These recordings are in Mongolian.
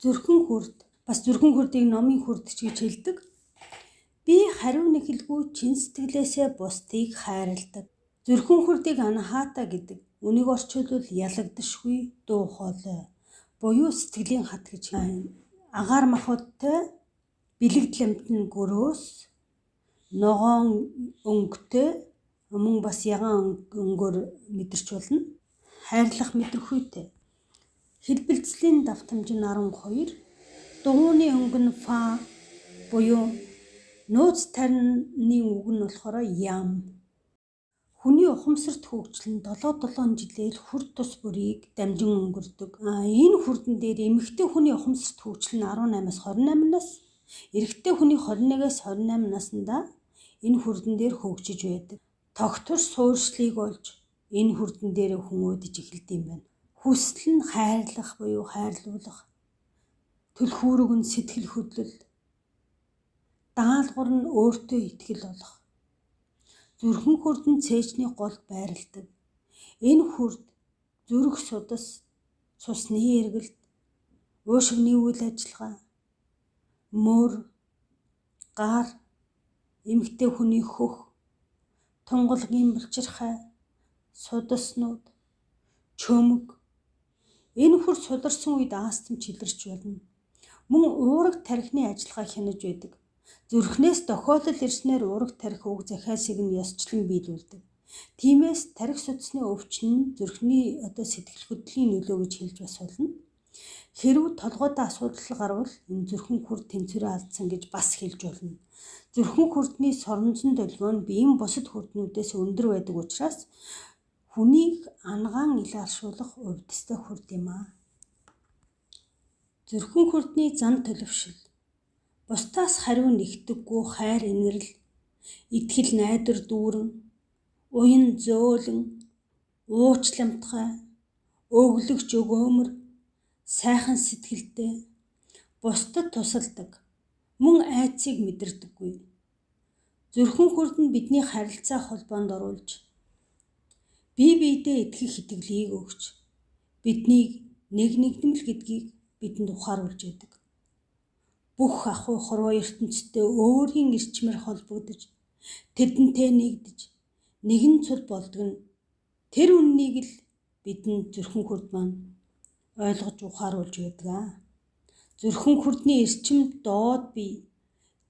Зүрхэн хүрд бас зүрхэн хүрдийг номын хүрд ч гэж хэлдэг. Би хариу нэхэлгүй чин сэтгэлээсээ бусдыг хайрладаг. Зүрхэн хүрдийг анахата гэдэг. Үнийг орчуулбал ялагдашгүй дуу хоолой буюу сэтгэлийн хат гэж байна. Агаар махбодтой бэлэгдэл амтны гөрөөс ногоон өнгөтэй мөн бас ягаан өнгөөр мэдэрч болно. Хайрлах мэдрэхүйтэй. Хэлбэлцлийн давтамж нь 12. Дууны өнгө нь фа буюу нууц тарины үг нь болохоор ям. Хүний ухамсарт хөгжил нь 7 жилээр хүрд тус бүрийг дамжин өнгөрдөг. Энэ хүрдэн дээр эмэгтэй хүний ухамсарт хөгжил нь 18-аас 28 нас, эрэгтэй хүний 21-аас 28 наснда энэ хүрдэн дээр хөгжиж байдаг. Тогтвор суурьшлыг олж энэ хүрдэн дээр хүн удаж эхэлдэг юм байна. Хүсэл нь хайрлах буюу хайрлуулах. Түлхүүрэг нь сэтгэл хөдлөл. Даалгавар нь өөртөө итгэл олох. Зүрхэн хүрд нь цээжний гол байрладаг. Энэ хүрд зүрх судас, цусны эргэлт, уушигны үйл ажиллагаа, мөр, гар, эмэгтэй хүний хөх, тунгалгийн булчирхай, судаснууд, чөмөг. Энэ хүрд сударсан үед астам чилэрч болно. Мөн уураг тархины ажиллагаа хянаж байдаг. Зүрхнээс тохиолдол ирснээр уураг тархи уг захиасыг нь ёсчлон биелүүлдэг. Тиймээс тархи судасны өвчин нь зүрхний сэтгэл хөдлөлийн нөлөө гэж хэлж бас болно. Хэрв толгойдоо асуудал гарвал энэ зүрхэн хүрд тэнцвэрээ алдсан гэж бас хэлж болно. Зүрхэн хүрдний соронзон долгио нь биеийн бусад хүрднүүдээс өндөр байдаг учраас хүнийг ангаан илаалшуулах увдистай хүрд юм аа. Зүрхэн хүрдний зан төлөвшил. Бусдаас хариу нэгтэггүй хайр инэрл, итгэл найдвар дүүрэн, уян зөөлөн, уучламтгай, өглөгч өгөөмөр, сайхан сэтгэлтэй, бусдад тусалдаг, мөн айцыг мэдэрдэггүй. Зүрхэн хүрд нь бидний харилцаа холбоонд оруулж, бие биедээ итгэх итгэлийг өгч, биднийг нэгнэмэл гэдгийг бидэнд ухааруулж байдаг. Бүх ахуй хорвоо ертөнцтэй өөрийн эрчмээр холбогдож, тэдэнтэй нэгдэж, нэгэн цул болдог нь тэр үннийг л бидэнд зүрхэн хүрд маань ойлгож ухааруулж байдаг. Зүрхэн хүрдний эрчим доод бие,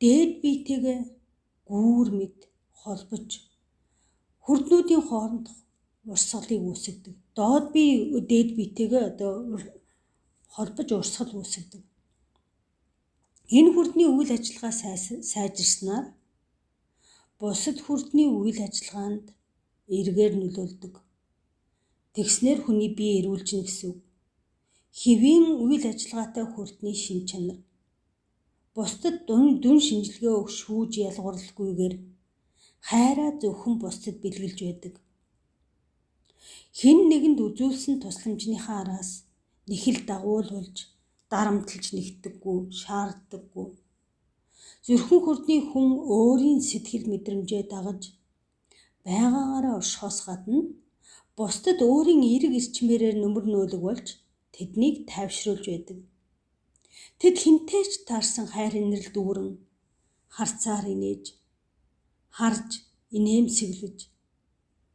дээд биетэйгээ гүүр мэд холбож хүрднүүдийн хоорондох урсгалыг үүсгэдэг. Доод бие дээд биетэйгээ холбож урсгал үүсгэдэг. Энэ хүрдний үйл ажиллагаа сайжирснаар бусад хүрдний үйл ажиллагаанд эргээр нөлөөлдөг. Тэгснээр хүний бие эрүүлжинэ гэсэн үг. Хэвийн үйл ажиллагаатай хүрдний шин чанар. Бусдад дүн шинжилгээ өгч шүүж ялгуурлахгүйгээр хайраа зөвхөн бусдад бэлгэлж байдаг. Хэн нэгэнд үзүүлсэн тусламжныхаа араас нэхэл дагуулж дарамтлж нэгтдэггүй, шаарддаггүй. Зүрхэн хүрдний хүн өөрийн сэтгэл мэдрэмжээ дагаж байгаагаараа оршихоос гадна бусдад өөрийн эрг эрчмээрээр нөмөр нөөлөг болж тэднийг тайвшруулж байдаг. Тэд хинтээч таарсан хайр инэрл дүүрэн харцаар инээж, харж инээмсэглэж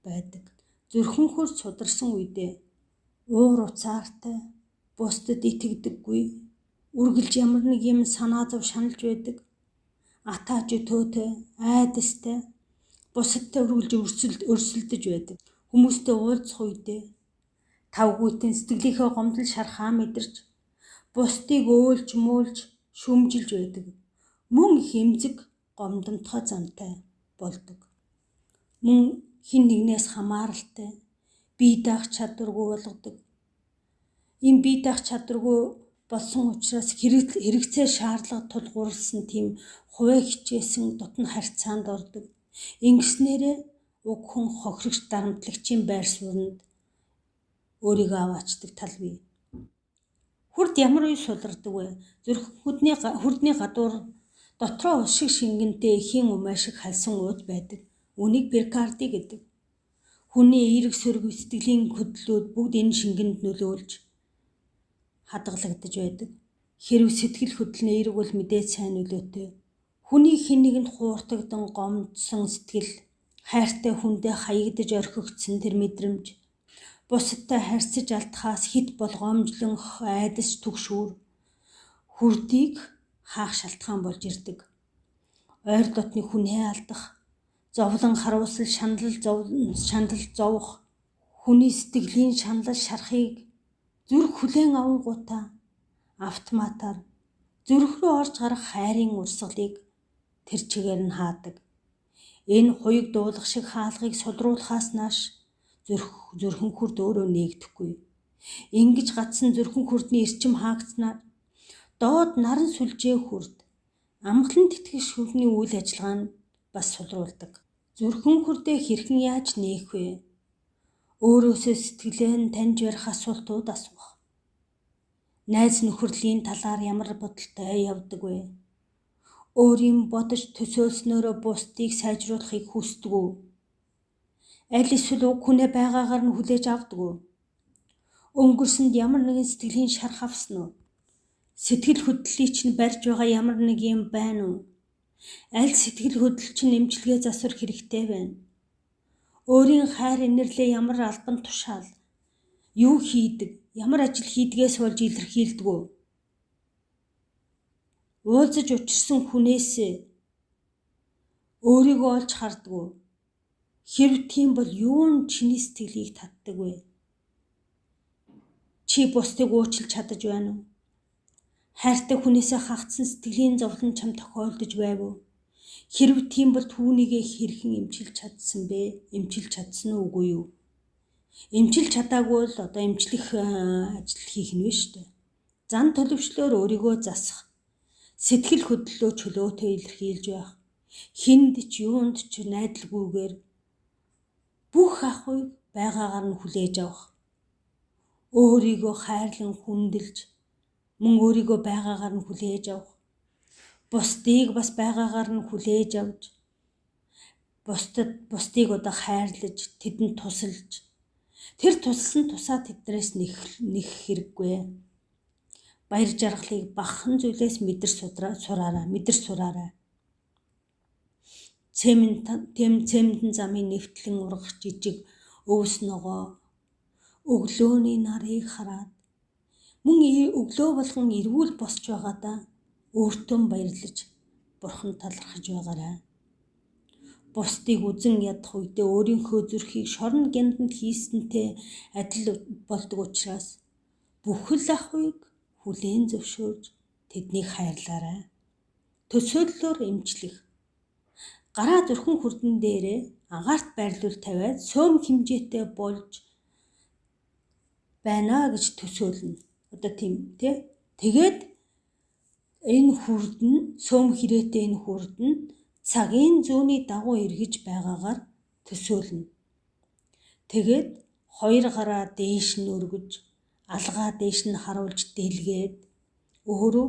байдаг. Зүрхэн хүрд сударсан үедээ уур уцаартай, бусдад итгэдэггүй, үргэлж ямар нэг юм санаа зов шаналж байдаг. Атаач өтөөтэй, айдастай, бусадтай үргэлж өрсөлдөж байдаг. Хүмүүстэй уулзах үедээ тавгүйтэн сэтгэлийнхээ гомдол шархаа мэдэрч, бусдыг өөлж мөөлж шүмжилж байдаг. Мөн их эмзэг гомдомтгой зантай болдог. Мөн хин нэгнээс хамааралтай, бие даах чадваргүй болгодог. Ийм бие даах чадваргүй болсон учраас хэрэгцээ шаардлага тулгуурласан тийм хувиа хичээсэн дотн харьцаанд ордог. Ингэснээрээ уг хүн хохирогч дарамтлагчийн байр сууринд өөрийгөө аваачдаг тал бий. Хүрд ямар үе сулардаг вэ? Зүрхэн хүрдний гадуур дотроо ус шиг шингэнтэй эхийн умаа шиг халсан ууд байдаг. Үнийг перикарди гэдэг. Хүний эерэг сөрөг сэтгэлийн хөдлөлүүд бүгд энэ шингэнд нөлөөлж хадгалагдаж байдаг. Хэрв сэтгэл хөдлөл эерэг бол мэдээд сайн нөлөөтэй. Хүний хэн нэгэнд хууртагдан гомдсон сэтгэл, хайртай хүндээ хаягдж орхигдсон тэр мэдрэмж, бусадтай харьцаж алдахаас хит болгоомжлон айдас түгшүүр хүрдийг хаах шалтгаан болж ирдэг. Ойр дотны хүнээ алдах, зовлон харуулсал шандал зовох, хүний сэтгэлийн шаналл шарахыг зүрх хүлээн авангуудаа автоматар зүрх рүү орж гарах хайрын урсгалыг тэр чигээр нь хаадаг. Энэ хуйг дуулах шиг хаалгыг сулруулахаас нааш зүрхэн хүрд өөрөө нээгдэхгүй. Ингэж гацсан зүрхэн хүрдний эрчим хаагдсанаар доод наран сүлжээ хүрд амгалан тэтгэх шүрхний үйл ажиллагаа нь бас сулруулдаг. Зүрхэн хүрдээ хэрхэн яаж нээх вэ? Өөрөөсөө сэтгэлээ нь таньж барих асуултууд асуух. Найз нөхөрлийн талаар ямар бодолтой явдаг вэ? Өөрийн бодож төсөөлснөөрөө бусдыг сайжруулахыг хүсдэг үү? Аль эсвэл уг хүнээ байгаагаар нь хүлээж авдаг уу? Өнгөрсөнд ямар нэгэн сэтгэлийн шарх авсан уу? Сэтгэл хөдлөлийг чинь барьж байгаа ямар нэг юм байна уу? Аль сэтгэл хөдлөл чинь эмчилгээ засвар хэрэгтэй байна? Өөрийн хайр инэрлээ ямар албан тушаал, юу хийдэг, ямар ажил хийдгээс болж илэрхийлдэг үү? Уулзаж учирсан хүнээсээ өөрийгөө олж хардаг уу? Хэрв тийм бол юу нь чиний сэтгэлийг татдаг вэ? Чи бусдыг уучлж чадаж байна уу? Хайртай хүнээсээ хагцсан сэтгэлийн зовлон чам тохиолдож байв уу? Хэрв тийм бол түүнийгээ хэрхэн эмчилж чадсан бэ? Эмчилж чадсан уугүй юу? Эмчилж чадаагүй бол одоо эмчлэх ажил хийх нь биш үү? Зан төлөвчлөөр өөрийгөө засах, сэтгэл хөдлөлөө чөлөөтэй илэрхийлж байх, хүнд ч юунд ч найдалгүйгээр бүх ахуйг байгаагаар нь хүлээж авах, өөрийгөө хайрлан хүндэлж мөн өөрийгөө байгаагаар нь хүлээж авах, бусдыг бас байгаагаар нь хүлээж авч бусдыг одоо хайрлаж тэдэнд тусалж тэр тусалсан тусаа тэднээс нэх хэрэггүй. Баяр жаргалыг бахан зүйлээс мэдэр сураарай. Цементэн замын нэвтлэн ургах жижиг өвс ногоо өглөөний нарыг хараад мөн өглөө болгон эргүүл босч байгаадаа өөртөө баярлаж бурхан талархаж байгаарай. Бусдыг үзэн ядах үедээ өөрийнхөө зүрхийг шорон гянданд хийсэнтэй адил болдог учраас бүхэл ахуйг хүлээн зөвшөөрж тэднийг хайрлаарай. Төсөөллөөр эмчлэх. Гараа зүрхэн хүрдэн дээрээ агаарт байрлуул тавиад сөөм хэмжээтэй болж байна гэж төсөөлнө. Одоо тийм тий. Тэгээд энэ хүрдэн сөөм хүрээтэй энэ хүрдэн цагийн зүүнний дагуу эргэж байгаагаар төсөөлнө. Тэгээд хоёр гараа дээш нь өргөж, алгаа дээш нь харуулж дэлгээд өөрөө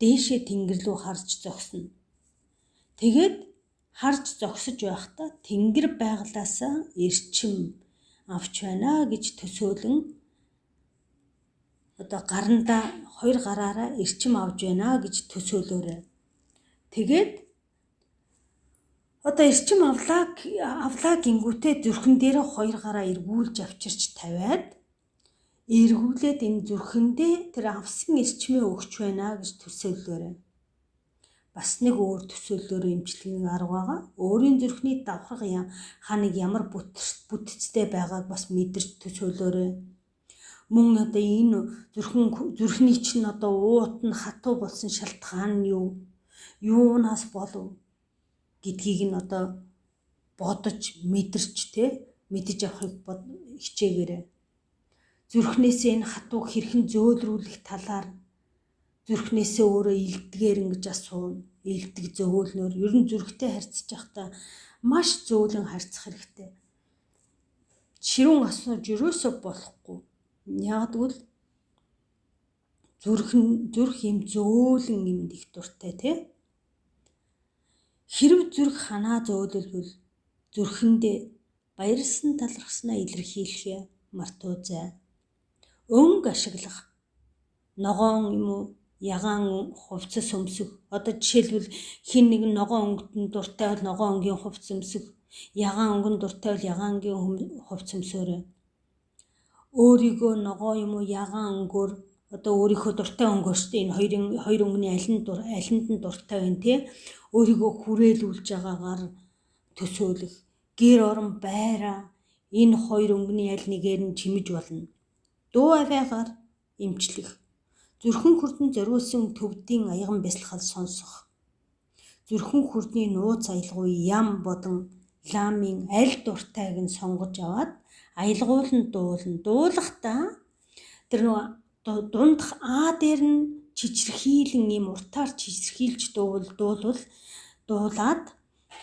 дээшээ тэнгэр рүү харж зогсно. Тэгээд харж зогсож байхдаа тэнгэр байглаасаа эрчим авч байна гэж төсөөлөн одоо гарандаа хоёр гараараа эрчим авж байна гэж төсөөлөөрэй. Тэгээд одоо эрчим авлаа гингүүтээ зүрхэн дээр хоёр гараа эргүүлж авчирч тавиад эргүүлээд энэ зүрхэндээ тэр авсан эрчмээ өгч байна гэж төсөөлөөрэй. Бас нэг өөр төсөөллөөр эмчилгээний арга байгаа. Өөрийн зүрхний давхарга ханыг ямар бүтцтэй байгааг бас мэдэрч төсөөлөөрэй. Мөн одоо энэ зүрхний чинь одоо уут нь хатуу болсон шалтгаан нь юу? Юунаас болов гэдгийг нь одоо бодож мэдэрч мэдэж авахыг хичээгээрэй. Зүрхнээсээ энэ хатууг хэрхэн зөөлрүүлэх талаар зүрхнээсээ өөрөө илдгээр ингэж асууна. Илдэг зөөлнөр ер нь зүрхтэй харьцаж байхдаа маш зөөлөн харьцах хэрэгтэй. Ширүүн асууж ерөөсөө болохгүй. Ягдвал зүрх юм зөөлөн юмд их дуртай тий. Хэрв зүрх ханаа зөөлөлвөл зүрхэндээ баярлсан талархснаа илэрхийлэхээ мартуузай. Өнгө ашиглах ногоон юм уу ягаан хувцас өмсөх. Одоо жишээлбэл хин нэг ногоон өнгөнд дуртай бол ногоон өнгийн хувцас өмсөх, ягаан өнгөнд дуртай бол ягаангийн хувцас өмсөөрэй. Өөрийгөө ногоо юм уу ягаан өнгөөр одоо өөрийнхөө дуртай өнгөөр шүү дээ. Энэ хоёр өнгөний алинд нь дуртай байна тий. Өөрийгөө хүрээлүүлж байгаагаар төсөөлөх. Гэр орон байраа энэ хоёр өнгөний аль нэгээр нь чимэж болно. Дуу авиагаар эмчлэх. Зүрхэн хүрдэнд зориулсан төвдийн аяган бясалгал сонсох. Зүрхэн хүрдний нууц аялгүй ям бодон ламын аль дуртайг нь сонгож аваад аялгуулн дуулахдаа тэр дундх аа дээр нь чичирхийлэн ийм уртаар чичирхийлж дуулаад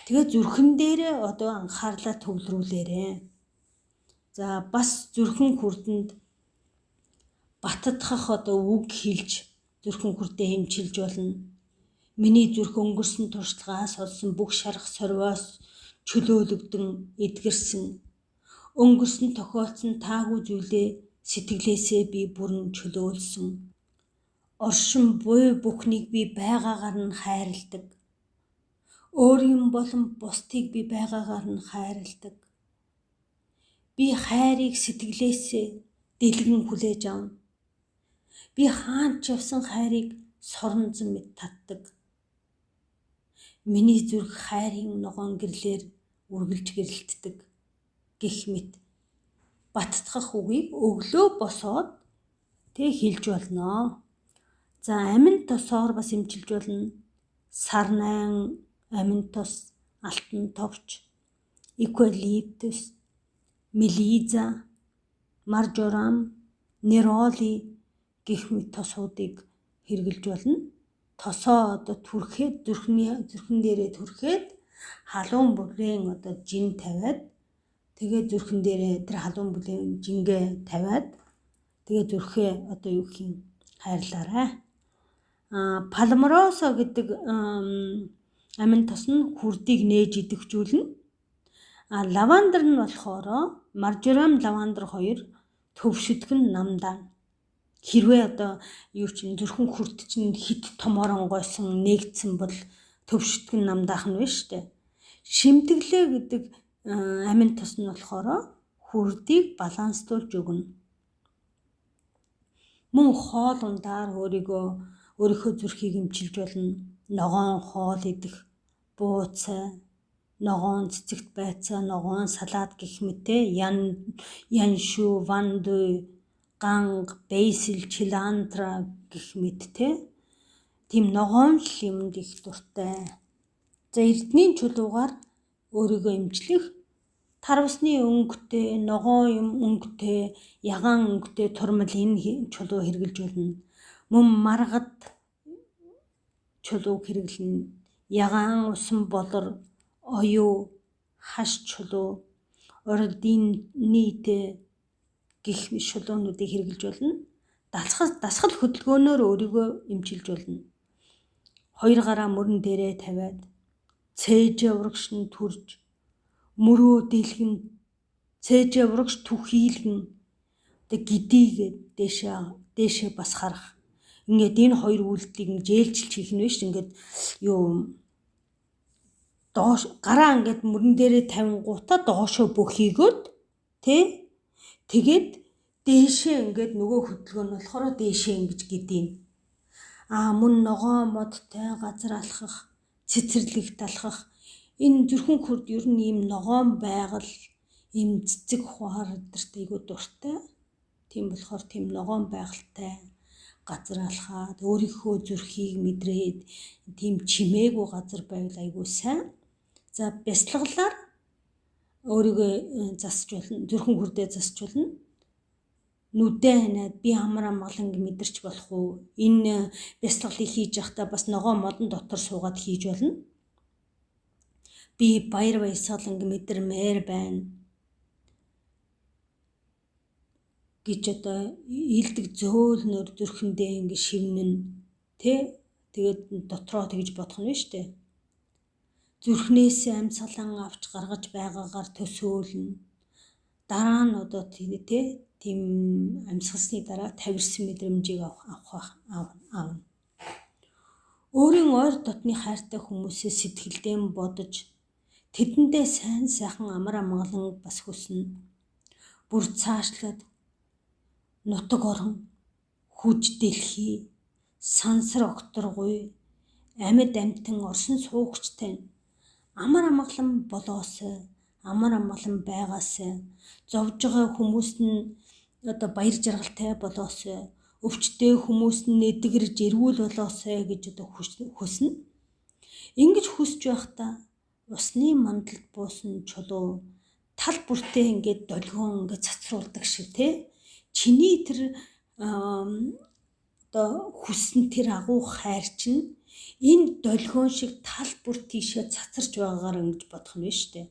тэгээ зүрхэн дээрээ одоо анхаарлаа төвлөрүүлээрэ. За бас зүрхэн хүрдэнд баттдах одоо үг хэлж зүрхэн хүрдээ хэмчилж болно. Миний зүрх өнгөрсөн туршлагаас олсон бүх шарах сорвоос чөлөөлөгдөн эдгэрсэн. Өнгөрсөн тохиолдсон таагүй зүйлээ сэтгэлээсээ би бүрэн чөлөөлсөн. Оршин буй бүхнийг би байгаагаар нь хайрладаг. Өөрийн болон бусдыг би байгаагаар нь хайрладаг. Би хайрыг сэтгэлээсээ дэлгэн хүлээж авна. Би хаанч явсан хайрыг соронзон мэт татдаг. Миний зүрх хайрын ногоон гэрлээр үргэлж гэрэлтдэг гэх мэт баттгах үгийг өглөө босоод тэг хэлж болно. За амин тосоор бас эмчилж болно. Сарнайн, амин тос, алтан товч, eucalyptus, мелиза, маржорам, нероли гэх мэт тосуудыг хэрглэж болно. Тосоо одоо түрхээд зүрхэн дээрээ түрхээд халуун бүрээн одоо жин тавиад тэгээ зүрхэн дээрээ тэр халуун бүрээн жингээ тавиад тэгээ зүрхээ одоо юу гэх юм хайрлаарай. Палмаросо гэдэг амин тос нь хүрдийг нээж идэвхжүүлнэ. Лавандер нь болохоор маржорам лавандер хоёр төвшөдгөн намдаа. Хэрвээ одоо юу чинь зүрхэн хүрт чинь хит томоронгойсон нээгдсэн бол төвшөдгөн намдаах нь биш үү? Шимтгэлээ гэдэг амин тос нь болохоор хүрдийг баланслуулж өгнө. Мөн хоол ундаар өөрийнхөө зүрхийг эмчилж болно. Ногоон хоол идэх, бууцай, ногоон цэцэгт байцаа, ногоон салаад гэх мэт яншу, ванду, ганг, бейсил, чилантра гэх мэт тийм ногоон юмд их дуртай. За эрдэнийн чулуугаар өөрийгөө эмчлэх тарвсны өнгөтэй, ногоон юм өнгөтэй, ягаан өнгөтэй турмал энэ чулуу хэрглэж болно. Мөн маргад чулууг хэрглэнэ. Ягаан усан болор, оюу, хаш чулуу, ординит гэх шулуунуудыг хэрглэж болно. Дасгал хөдөлгөөнөөр өөрийгөө эмчилж болно. Хоёр гараа мөрөн дээрээ тавиад цээжээ урагш нь түрж мөрөө дэлгэн цээжээ урагш түхийлгэн гидийгээд дээшээ бас харах. Ингээд энэ хоёр үйлдэлийг жээлжилж хийх нь биш. Ингээд доош гараа ингээд мөрөн дээрээ тавингуудаа доошоо бөхийгөөд тэгээд дээшээ ингээд нөгөө хөдөлгөөн нь болохоор дээшээ ингэж гидийнэ. Мөн ногоон модтой газар алхах, цэцэрлэгт алхах энэ зүрхэн хүрд ер нь ийм ногоон байгаль, ийм цэцэг хуаардарт айгуу дуртай. Тийм болохоор тийм ногоон байгальтай газар алхаад өөрийнхөө зүрхийг мэдрээд тийм чимээгүй газар байвал айгуу сайн. За бясалгалаар өөрийгөө засч болно, зүрхэн хүрдээ засч болно. Нүдээ ханаад би амар амгаланг мэдэрч болох уу? Энэ бясалгалыг хийж явахдаа бас ногоон модон дотор суугаад хийж болно. Би баяр баясгаланг мэдэрмээр байна гэж одоо илдэг зөөлнөр зүрхэндээ ингэ шивнэн тэгээд дотроо тэгж бодох нь шүү дээ. Зүрхнээсээ амьсгалан авч гаргаж байгаагаар төсөөлнө. Дараа нь одоо тийм амьсгалсны дараа тавирсан мэдрэмжийг авна. Өөрийн ойр дотны хайртай хүмүүсээ сэтгэлдээ бодож тэдэндээ сайн сайхан амар амгалан бас хүснэ. Бүр цаашлаад нутаг орон, хүж дэлхий, сансар окторгуй, амьд амтан орсон суугчтай амар амгалан болоосой, амар амгалан байгаасай, зовж байгаа хүмүүст нь баяр жаргалтай болоосой, өвчтэй хүмүүст нь эдгэрж эрүүл болоосой гэж хүснэ. Ингэж хүсж байхдаа усны мандалд буусан чулуу тал бүртээ ингээд долгион ингээд цацруулдаг шиг тий. Чиний тэр хүссэн тэр агуу хайр чинь энэ долгион шиг тал бүр тийшээ цацарч байгаагаар ингэж бодох нь шүү дээ.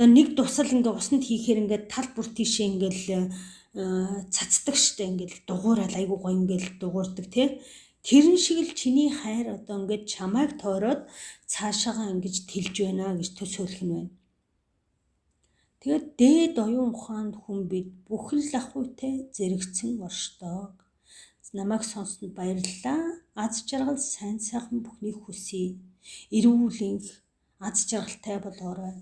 Нэг тусал ингээ усанд хийхээр ингээ тал бүр тийшээ ингээл цацдаг штэ, ингээл дугуурал айгуу гоё ингээл дугуурдаг тий. Тэрэн шиг л чиний хайр ингээд чамайг тойроод цаашаага ингэж тэлж байна гэж төсөөлөх нь байна. Тэгээд дээд оюун ухаанд хүн бид бүхэл ахуйтай зэрэгцэн оршдог. Намайг сонссонд баярлалаа. Аз жаргал сайн сайхан бүхнийг хүсье. Эрүүл энх аз жаргалтай болоорой.